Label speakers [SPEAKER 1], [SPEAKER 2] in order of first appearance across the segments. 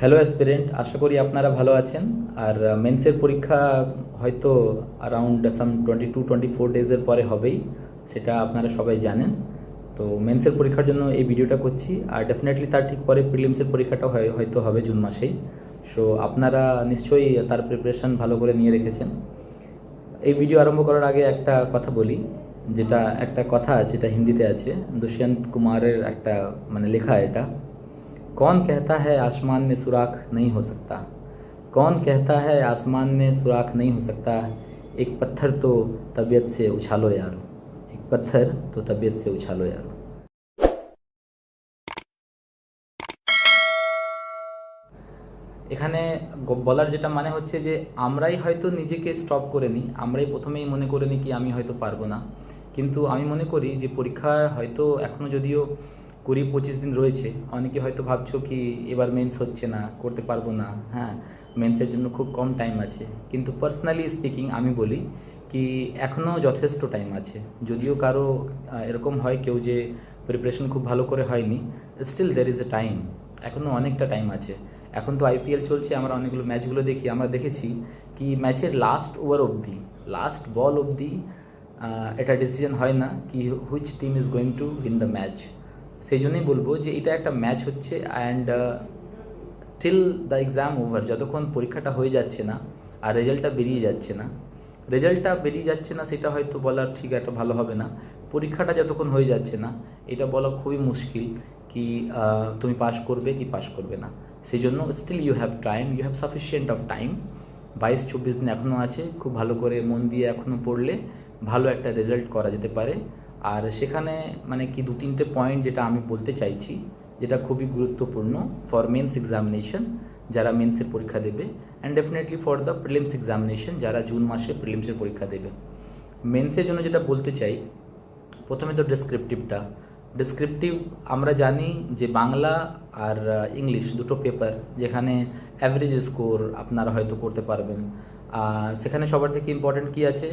[SPEAKER 1] Hello aspirant, আশা করি আপনারা ভালো আছেন। আর মেন্সের পরীক্ষা হয়তো অ্যারাউন্ড সাম 22-24 ডেজের পরে হবেই, সেটা আপনারা সবাই জানেন। তো মেন্সের পরীক্ষার জন্য এই ভিডিওটা করছি, আর ডেফিনেটলি তার ঠিক পরে প্রিলিমসের পরীক্ষাটা হয়তো হবে জুন মাসেই। সো আপনারা নিশ্চয়ই তার প্রিপারেশান ভালো করে নিয়ে রেখেছেন। এই ভিডিও আরম্ভ করার আগে একটা কথা বলি, যেটা একটা কথা আছে, এটা হিন্দিতে আছে, দুষ্যন্ত কুমারের একটা লেখা এটা। कौन कहता है आसमान में सुराख नहीं हो सकता। कौन कहता है आसमान में सुराख नहीं हो सकता। एक पत्थर तो तबीयत से उछालो यारो। एक पत्थर तो तबीयत से उछालो यारो। এখানে বলার যেটা মানে হচ্ছে যে আমরাই হয়তো নিজেকে স্টপ করে নিই, আমরাই প্রথমেই মনে করে নিই কি আমি হয়তো পারবো না। কিন্তু আমি মনে করি যে পরীক্ষা হয়তো এখনও যদিও 20-25 দিন রয়েছে, অনেকে হয়তো ভাবছো কি এবার মেন্স হচ্ছে না, করতে পারবো না। হ্যাঁ, মেন্সের জন্য খুব কম টাইম আছে, কিন্তু পার্সোনালি স্পিকিং আমি বলি কি এখনও যথেষ্ট টাইম আছে। যদিও কারো এরকম হয় কেউ যে প্রিপারেশন খুব ভালো করে হয়নি, still there is a time, এখনও অনেকটা টাইম আছে। এখন তো আইপিএল চলছে, আমরা অনেকগুলো ম্যাচগুলো দেখি, আমরা দেখেছি কি ম্যাচের লাস্ট ওভার অবধি, লাস্ট বল অবধি এটা ডিসিশন হয় না কি which team is going to win the match. সেই জন্যই বলবো যে এটা একটা ম্যাচ হচ্ছে, and till the exam over, যতক্ষণ পরীক্ষাটা হয়ে যাচ্ছে না আর রেজাল্টটা বেরিয়ে যাচ্ছে না, সেটা হয়তো বলা ঠিক একটা ভালো হবে না। পরীক্ষাটা যতক্ষণ হয়ে যাচ্ছে না এটা বলা খুবই মুশকিল কি তুমি পাস করবে কি পাস করবে না। সেই জন্য still you have time, you have sufficient of time. 22-24 দিন এখনও আছে, খুব ভালো করে মন দিয়ে এখনও পড়লে ভালো একটা রেজাল্ট করা যেতে পারে। আর সেখানে কি 2-3টে পয়েন্ট যেটা আমি বলতে চাইছি, যেটা খুবই গুরুত্বপূর্ণ ফর মেন্স এক্সামিনেশন, যারা মেন্সের পরীক্ষা দেবে, and definitely for the prelims examination, যারা জুন মাসে প্রিলিমসের পরীক্ষা দেবে। মেন্সের জন্য যেটা বলতে চাই, প্রথমে তো ডেসক্রিপটিভ আমরা জানি যে বাংলা আর ইংলিশ দুটো পেপার, যেখানে অ্যাভারেজ স্কোর আপনারা হয়তো করতে পারবেন। সেখানে সবার থেকে ইম্পর্ট্যান্ট কী আছে,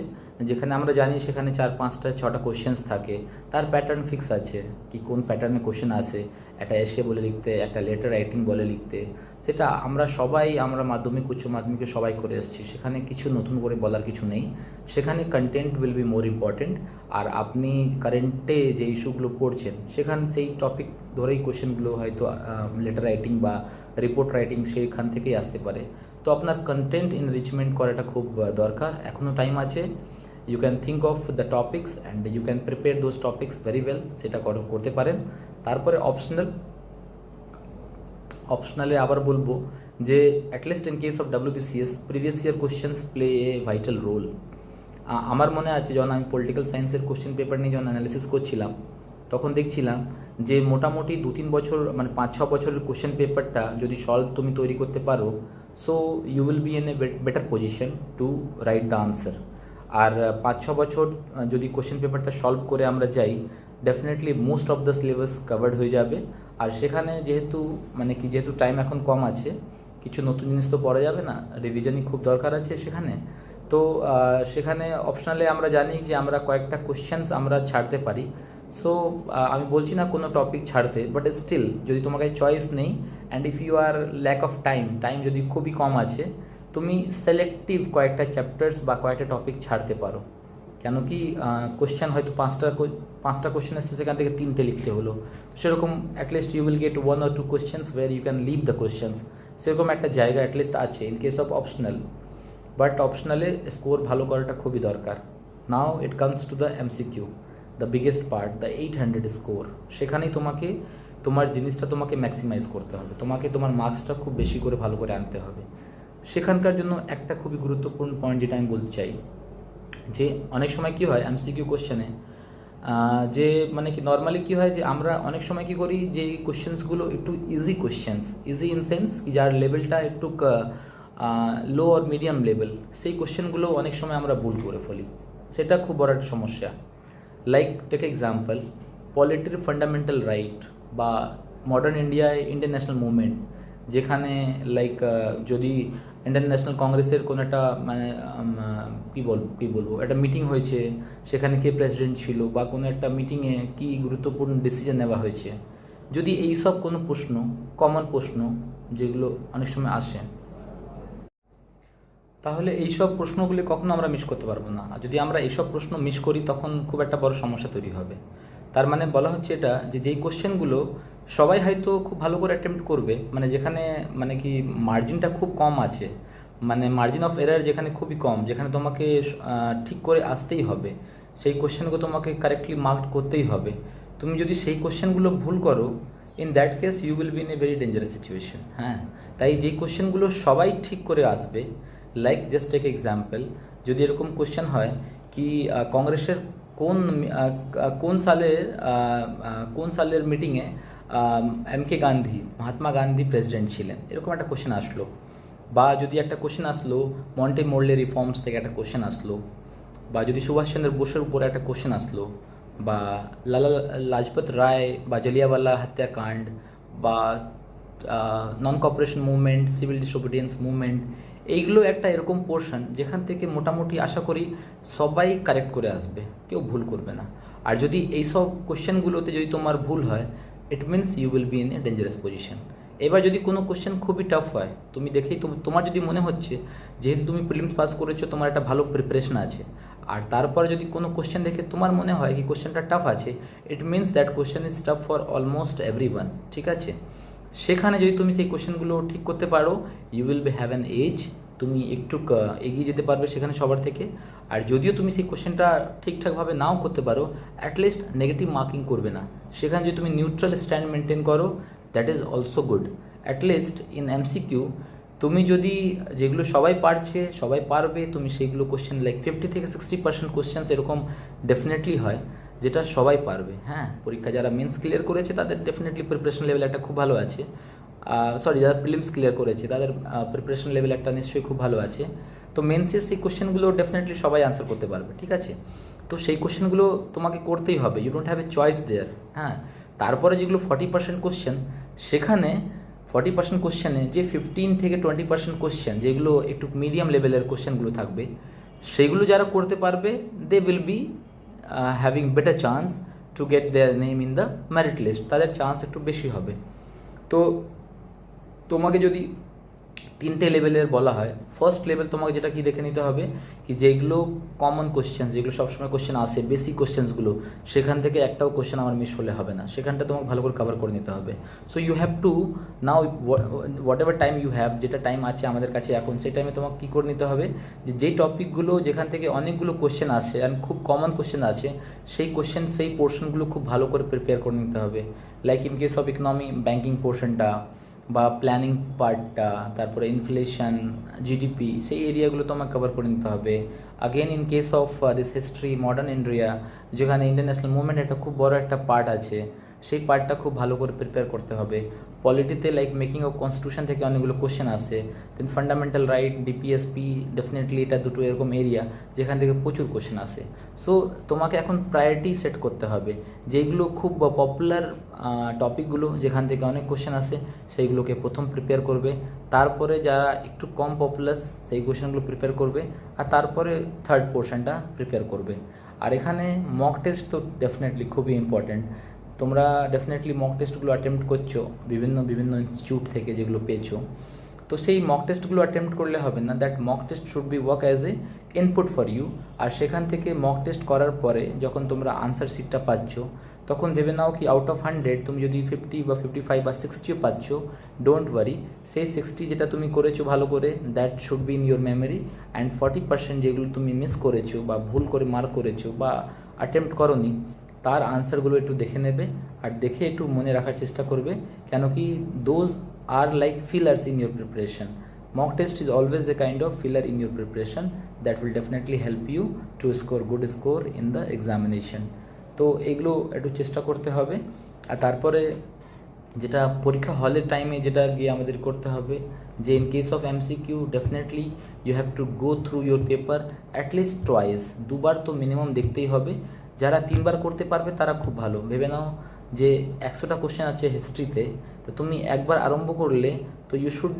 [SPEAKER 1] যেখানে আমরা জানি সেখানে 4-5-6টা কোশ্চেন্স থাকে, তার প্যাটার্ন ফিক্স আছে কি কোন প্যাটার্নে কোশ্চেন আসে, একটা এসে বলে লিখতে, একটা লেটার রাইটিং বলে লিখতে। সেটা আমরা মাধ্যমিক উচ্চ মাধ্যমিকে সবাই করে এসেছি, সেখানে কিছু নতুন করে বলার কিছু নেই। সেখানে content will be more important. আর আপনি কারেন্টে যে ইস্যুগুলো পড়ছেন সেখান সেই টপিক ধরেই কোশ্চেনগুলো হয়তো লেটার রাইটিং বা রিপোর্ট রাইটিং সেইখান থেকেই আসতে পারে। তো আপনার কন্টেন্ট এনরিচমেন্ট করাটা খুব দরকার, এখনও টাইম আছে। You can think of the topics and you can prepare those topics very well, সেটা করতে পারেন। তারপরে অপশনালে আবার বলবো যে at least in case of WBCS previous year questions play a vital role. আমার মনে আছে যখন আমি পলিটিক্যাল সায়েন্সের কোশ্চেন পেপার নিয়ে যখন অ্যানালিসিস করছিলাম, তখন দেখছিলাম যে মোটামুটি 2-3 বছর 5-6 বছরের কোশ্চেন পেপারটা যদি সলভ তুমি তৈরি করতে পারো, so you will be in a better position to write the answer. আর 5-6 বছর যদি কোশ্চেন পেপারটা সলভ করে আমরা যাই, definitely most of the syllabus covered হয়ে যাবে। আর সেখানে যেহেতু যেহেতু টাইম এখন কম আছে, কিছু নতুন জিনিস তো পড়া যাবে না, রিভিশনই খুব দরকার আছে সেখানে। তো সেখানে অপশনালে আমরা জানি যে আমরা কয়েকটা কোশ্চেন্স আমরা ছাড়তে পারি। সো আমি বলছি না কোনো টপিক ছাড়তে, বাট স্টিল যদি তোমাকে চয়েস নেই and if you are lack of time যদি খুবই কম আছে, তুমি সিলেক্টিভ কয়েকটা চ্যাপ্টার্স বা কয়েকটা টপিক ছাড়তে পারো। কেন কি কোশ্চেন হয়তো পাঁচটা কোশ্চেন এসছে, সেখান থেকে 3টে লিখতে হলো, সেরকম at least you will get 1 or 2 questions where you can leave the questions. সেরকম একটা জায়গা অ্যাটলিস্ট আছে in case of optional. But অপশনালে স্কোর ভালো করাটা খুবই দরকার। Now it comes to the MCQ, the biggest part, the 800 score. সেখানেই তোমার জিনিসটা তোমাকে ম্যাক্সিমাইজ করতে হবে, তোমার মার্কসটা খুব বেশি করে ভালো করে আনতে হবে। সেখানকার জন্য একটা খুবই গুরুত্বপূর্ণ পয়েন্ট যেটা আমি বলতে চাই, যে অনেক সময় কী হয় MCQ কোশ্চেনে, যে নর্মালি কী হয় যে আমরা অনেক সময় কী করি যে এই কোশ্চেন্সগুলো একটু ইজি ইন সেন্স কি যার লেভেলটা একটু লো আর মিডিয়াম লেভেল, সেই কোশ্চেনগুলো অনেক সময় আমরা ভুল করে ফেলি, সেটা খুব বড় একটা সমস্যা। লাইক টেক এক্সাম্পল, পলিটির ফান্ডামেন্টাল রাইট বা মডার্ন ইন্ডিয়ান ন্যাশনাল মুভমেন্ট, যেখানে যদি ইন্ডিয়ান ন্যাশনাল কংগ্রেসের কোনো একটা কী বলবো একটা মিটিং হয়েছে, সেখানে কে প্রেসিডেন্ট ছিল বা কোনো একটা মিটিংয়ে কী গুরুত্বপূর্ণ ডিসিশন নেওয়া হয়েছে, যদি এই সব কোনো প্রশ্ন, কমন প্রশ্ন যেগুলো অনেক সময় আসে। তাহলে এইসব প্রশ্নগুলি কখনো আমরা মিস করতে পারবো না, আর যদি আমরা এইসব প্রশ্ন মিস করি তখন খুব একটা বড় সমস্যা তৈরি হবে। তার মানে বলা হচ্ছে এটা যে যেই কোশ্চেনগুলো সবাই হয়তো খুব ভালো করে অ্যাটেম্প্ট করবে, মানে যেখানে মানে কি মার্জিনটা খুব কম আছে, মানে মার্জিন অফ এরার যেখানে খুবই কম, যেখানে তোমাকে ঠিক করে আসতেই হবে, সেই কোশ্চেনগুলো তোমাকে কারেক্টলি মার্ক করতেই হবে। তুমি যদি সেই কোশ্চেনগুলো ভুল করো, in that case you will be in a very dangerous situation. হ্যাঁ, তাই যেই কোশ্চেনগুলো সবাই ঠিক করে আসবে, লাইক জাস্ট টেক এক্সাম্পল, যদি এরকম কোশ্চেন হয় কি কংগ্রেসের কোন কোন সালের কোন সালের মিটিংয়ে এম.কে. গান্ধী, মহাত্মা গান্ধী প্রেসিডেন্ট ছিলেন, এরকম একটা কোশ্চেন আসলো। বা যদি একটা কোশ্চেন আসলো মন্টে মোরলে রিফর্মস থেকে একটা কোশ্চেন আসলো, বা যদি সুভাষচন্দ্র বোসের উপরে একটা কোশ্চেন আসলো, বা লালা লাজপত রায় বা জালিয়াওয়ালা হত্যাকাণ্ড, বা non cooperation movement, civil disobedience movement, এইগুলো একটা এরকম পোর্শন যেখান থেকে মোটামুটি আশা করি সবাই কারেক্ট করে আসবে, কেউ ভুল করবে না। আর যদি এইসব কোশ্চেনগুলোতে যদি তোমার ভুল হয়, it means you will be in a dangerous position. এবার যদি কোনো কোশ্চেন খুবই টাফ হয়, তুমি দেখেই তোমার যদি মনে হচ্ছে যেহেতু তুমি প্রিলিমস পাস করেছো তোমার একটা ভালো প্রিপারেশন আছে, আর তারপর যদি কোনো কোশ্চেন দেখে তোমার মনে হয় কি কোশ্চেনটা টাফ আছে, it means that question is tough for almost everyone, ঠিক আছে? সেখানে যদি তুমি সেই কোশ্চেনগুলো ঠিক করতে পারো, you will be have an edge, তুমি একটু এগিয়ে যেতে পারবে সেখানে সবার থেকে। আর যদিও তুমি সেই কোশ্চেনটা ঠিকঠাকভাবে নাও করতে পারো, অ্যাটলিস্ট নেগেটিভ মার্কিং করবে না, সেখানে যদি তুমি নিউট্রাল স্ট্যান্ড মেনটেন করো, that is also good. At least in MCQ তুমি যদি যেগুলো সবাই পারছে, সবাই পারবে, তুমি সেইগুলো কোশ্চেন লাইক 50 থেকে 60% কোশ্চেন্স এরকম ডেফিনেটলি হয় যেটা সবাই পারবে। হ্যাঁ, পরীক্ষা যারা মেন্স ক্লিয়ার করেছে তাদের ডেফিনেটলি প্রিপারেশন লেভেল একটা খুব ভালো আছে। সরি, যারা প্রিলিমস ক্লিয়ার করেছে তাদের প্রিপারেশন লেভেল একটা নিশ্চয়ই খুব ভালো আছে। তো মেন্সের সেই কোশ্চেনগুলো ডেফিনেটলি সবাই আনসার করতে পারবে, ঠিক আছে? তো সেই কোশ্চেনগুলো তোমাকে করতেই হবে, you don't have a choice there. হ্যাঁ, তারপরে যেগুলো 40% কোশ্চেন, সেখানে 40% কোশ্চেনে যে 15 থেকে 20% কোশ্চেন যেগুলো একটু মিডিয়াম লেভেলের কোশ্চেনগুলো থাকবে, সেগুলো যারা করতে পারবে they will be having better chance to get their name in the merit list, তাদের চান্স একটু বেশি হবে। তো তোমাকে যদি 3টে লেভেলের বলা হয়, ফার্স্ট লেভেল তোমাকে যেটা কি দেখে নিতে হবে কি যেগুলো কমন কোশ্চেন, যেগুলো সবসময় কোশ্চেন আসে, বেসিক কোশ্চেন্সগুলো, সেখান থেকে একটাও কোশ্চেন আমার মিস হলে হবে না, সেখানটা তোমাকে ভালো করে কভার করে নিতে হবে। So you have to now whatever time you have, যেটা টাইম আছে আমাদের কাছে এখন, সেই টাইমে তোমাকে কী করে নিতে হবে যে যেই টপিকগুলো যেখান থেকে অনেকগুলো কোশ্চেন আসে অ্যান্ড খুব কমন কোশ্চেন আছে, সেই কোশ্চেন সেই পোর্শনগুলো খুব ভালো করে প্রিপেয়ার করে নিতে হবে। Like in case of economy banking পোর্শনটা, বা প্ল্যানিং পার্টটা, তারপরে ইনফ্লেশন, জিডিপি, সেই এরিয়াগুলো তোমাকে কভার করে নিতে হবে। Again in case of this history, modern India, যেখানে ইন্টারন্যাশনাল মুভমেন্ট একটা খুব বড় একটা পার্ট আছে, সেই পার্টটা খুব ভালো করে প্রিপেয়ার করতে হবে। পলিটিতে লাইক মেকিং অফ কনস্টিটিউশন থেকে অনেকগুলো কোশ্চেন আসে, দেন ফান্ডামেন্টাল রাইট, ডিপিএসপি, ডেফিনেটলি এটা দুটো এরকম এরিয়া যেখান থেকে প্রচুর কোশ্চেন আসে। সো তোমাকে এখন প্রায়োরিটি সেট করতে হবে, যেগুলো খুব পপুলার টপিকগুলো যেখান থেকে অনেক কোশ্চেন আসে সেইগুলোকে প্রথম প্রিপেয়ার করবে, তারপরে যারা একটু কম পপুলার সেই কোশ্চেনগুলো প্রিপেয়ার করবে, আর তারপরে থার্ড পোর্শনটা প্রিপেয়ার করবে। আর এখানে মক টেস্ট তো ডেফিনেটলি খুবই ইম্পর্ট্যান্ট। তোমরা ডেফিনেটলি মক টেস্টগুলো অ্যাটেম্প্ট করছো বিভিন্ন বিভিন্ন ইনস্টিটিউট থেকে যেগুলো পেয়েছো, তো সেই মক টেস্টগুলো অ্যাটেম্প্ট করলে হবে না, that mock test should be work as a input for you. আর সেখান থেকে মক টেস্ট করার পরে যখন তোমরা আনসার শিটটা পাচ্ছ, তখন ভেবে নাও কি আউট অফ 100 তুমি যদি 50 বা 55 বা 60ও পাচ্ছ, ডোন্ট ওয়ারি, সেই 60 যেটা তুমি করেছো ভালো করে, that should be in your memory, and 40% যেগুলো তুমি মিস করেছো বা ভুল করে মার্ক করেছো বা অ্যাটেম্প্ট করোনি, তার আনসারগুলো একটু দেখে নেবে, আর দেখে একটু মনে রাখার চেষ্টা করবে, কেন কি those are like fillers in your preparation. Mock test is always a kind of filler in your preparation that will definitely help you to score good score in the examination. তো এগুলো একটু চেষ্টা করতে হবে। আর তারপরে যেটা পরীক্ষা হলের টাইমে যেটা গিয়ে আমাদের করতে হবে, যে in case of MCQ definitely you have to go through your paper at least twice, দুবার তো মিনিমাম দেখতেই হবে। যারা 3বার করতে পারবে তারা খুব ভালো। ভেবে নাও যে 100টা কোশ্চেন আছে হিস্ট্রিতে, তো তুমি একবার আরম্ভ করলে তো you should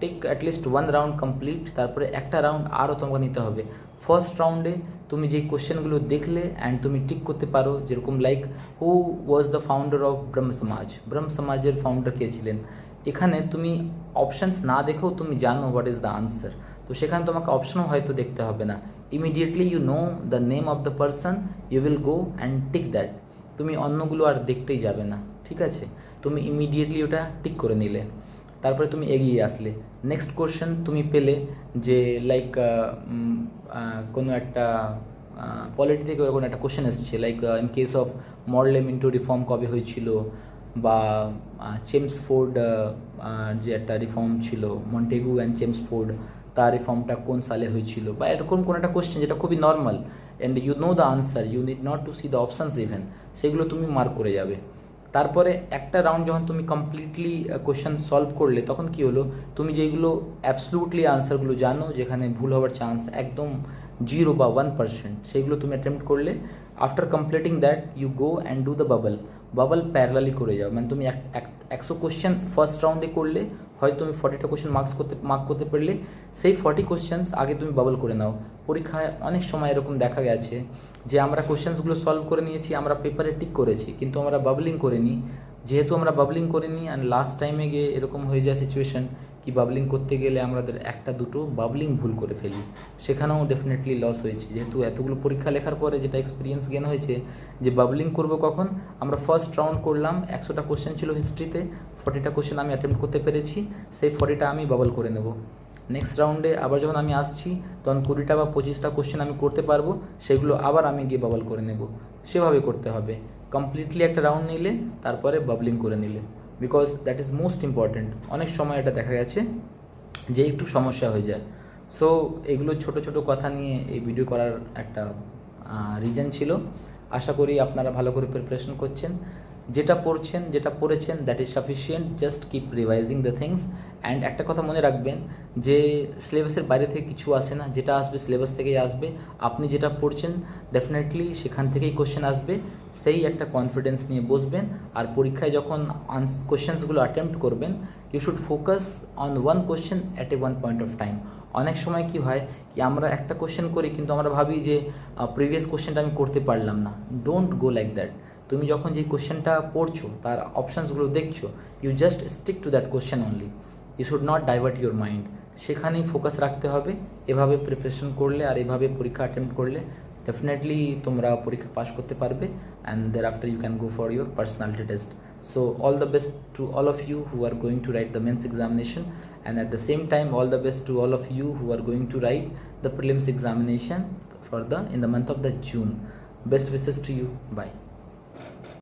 [SPEAKER 1] take at least 1 round complete, তারপরে একটা রাউন্ড আরও তোমাকে নিতে হবে। ফার্স্ট রাউন্ডে তুমি যেই কোশ্চেনগুলো দেখলে অ্যান্ড তুমি টিক করতে পারো, যেরকম like who was the founder of ব্রহ্ম সমাজ, ব্রহ্ম সমাজের ফাউন্ডার কে ছিলেন, এখানে তুমি অপশানস না দেখেও তুমি জানো হোয়াট ইজ দ্য আনসার, তো সেখানে তোমাকে অপশনও হয়তো দেখতে হবে না, immediately you know the name of the person, you will go and tick that. তুমি অন্যগুলো আর দেখতেই যাবে না, ঠিক আছে? তুমি ইমিডিয়েটলি ওটা টিক করে নিলে, তারপরে তুমি এগিয়ে আসলে। নেক্সট কোশ্চেন তুমি পেলে যে লাইক কোনো একটা পলিটি থেকে কোনো একটা কোশ্চেন এসছে, like in case of Morley Minto reform কবে হয়েছিল, বা চেমসফোর্ড যে একটা রিফর্ম ছিল, মন্টেগু অ্যান্ড চেমসফোর্ড, তার রিফর্মটা কোন সালে হয়েছিল, বা এরকম কোনো একটা কোশ্চেন যেটা খুবই normal and you know the answer, you need not to see the options even, সেগুলো তুমি মার্ক করে যাবে। তারপরে একটা রাউন্ড যখন তুমি কমপ্লিটলি কোশ্চেন সলভ করলে, তখন কি হলো, তুমি যেগুলো অ্যাবসলুটলি আনসারগুলো জানো, যেখানে ভুল হওয়ার চান্স একদম 0 বা 1%, সেগুলো তুমি অ্যাটেম্প্ট করলে। After completing that you go and do the bubble parallelly করে যাও। মানে তুমি 100 কোশ্চেন ফার্স্ট রাউন্ডে করলে, হয়তো তুমি 40টা কোশ্চেন মার্ক করতে পারলে, সেই 40 কোশ্চেন্স আগে তুমি বাবল করে নাও। পরীক্ষায় অনেক সময় এরকম দেখা গেছে যে আমরা কোশ্চেন্সগুলো সলভ করে নিয়েছি, আমরা পেপারে টিক করেছি, কিন্তু আমরা বাবলিং করিনি। যেহেতু আমরা বাবলিং করিনি, অ্যান্ড লাস্ট টাইমে গিয়ে এরকম হয়ে যায় সিচুয়েশন কি বাবলিং করতে গেলে আমাদের একটা দুটো বাবলিং ভুল করে ফেলি, সেখানেও ডেফিনেটলি লস হয়েছে। যেহেতু এতগুলো পরীক্ষা লেখার পরে যেটা এক্সপিরিয়েন্স গেন হয়েছে যে বাবলিং করবো কখন, আমরা ফার্স্ট রাউন্ড করলাম, 100টা কোশ্চেন ছিল হিস্ট্রিতে, 40টা কোশ্চেন আমি অ্যাটেম্প্ট করতে পেরেছি, সেই 40টা আমি বাবল করে নেব। নেক্সট রাউন্ডে আবার যখন আমি আসছি, তখন 20টা বা 25টা কোশ্চেন আমি করতে পারবো, সেগুলো আবার আমি গিয়ে বাবল করে নেব। সেভাবে করতে হবে, কমপ্লিটলি একটা রাউন্ড নিলে তারপরে বাবলিং করে নিলে, because that is most important. অনেক সময় এটা দেখা গেছে যে একটু সমস্যা হয়ে যায়। সো এগুলো ছোট ছোট কথা নিয়ে এই ভিডিও করার একটা রিজন ছিল। আশা করি আপনারা ভালো করে প্রিপারেশন করছেন, যেটা পড়ছেন যেটা পড়েছেন that is sufficient, just keep revising the things. And একটা কথা মনে রাখবেন যে সিলেবাসের বাইরে থেকে কিছু আসে না, যেটা আসবে সিলেবাস থেকেই আসবে। আপনি যেটা পড়ছেন ডেফিনেটলি সেখান থেকেই কোশ্চেন আসবে, সেই একটা কনফিডেন্স নিয়ে বসবেন। আর পরীক্ষায় যখন কোশ্চেন্সগুলো অ্যাটেম্প্ট করবেন, you should focus on one question at a one point of time. অনেক সময় কি হয় কি আমরা একটা কোশ্চেন করি, কিন্তু আমরা ভাবি যে প্রিভিয়াস কোশ্চেনটা আমি করতে পারলাম না। Don't go like that. তুমি যখন যে কোশ্চেনটা পড়ছো তার অপশানসগুলো দেখছো, you just stick to that question only, you should not divert your mind. সেখানেই ফোকাস রাখতে হবে। এভাবে প্রিপারেশন করলে আর এভাবে পরীক্ষা অ্যাটেম্প্ট করলে ডেফিনেটলি তোমরা পরীক্ষা পাস করতে পারবে, and there after you can go for your personality test. So all the best to all of you who are going to write the mains examination, and at the same time all the best to all of you who are going to write the prelims examination in the month of the June. Best wishes to you. Bye.